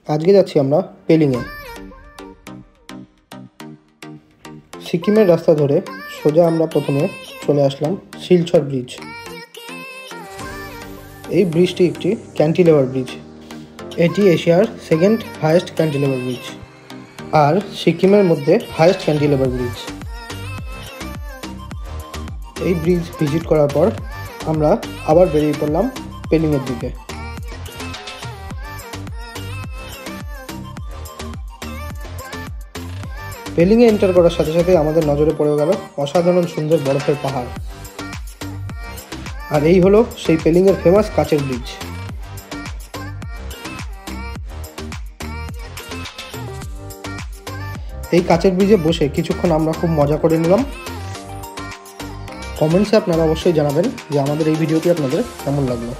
আজকে যাচ্ছি আমরা পেলিংয়ে। সিকিমের রাস্তা ধরে সোজা আমরা প্রথমে চলে আসলাম শিলচর ব্রিজ। এই ব্রিজটি একটি ক্যান্টিলেভার ব্রিজ। এটি এশিয়ার সেকেন্ড হাইয়েস্ট ক্যান্টিলেভার ব্রিজ আর সিকিমের মধ্যে হাইয়েস্ট ক্যান্টিলেভার ব্রিজ। এই ব্রিজ ভিজিট করার পর আমরা আবার বেরিয়ে পড়লাম পেলিংয়ের দিকে। পেলিংয়ে এন্টার করার সাথে সাথে আমাদের নজরে পড়ে গেল অসাধারণ সুন্দর বরফের পাহাড়। আর এই হলো সেই পেলিংয়ের ফেমাস কাচের ব্রিজ। এই কাচের ব্রিজে বসে কিছুক্ষণ আমরা খুব মজা করে নিলাম। কমেন্টসে আপনারা অবশ্যই জানাবেন যে আমাদের এই ভিডিওটি আপনাদের কেমন লাগলো।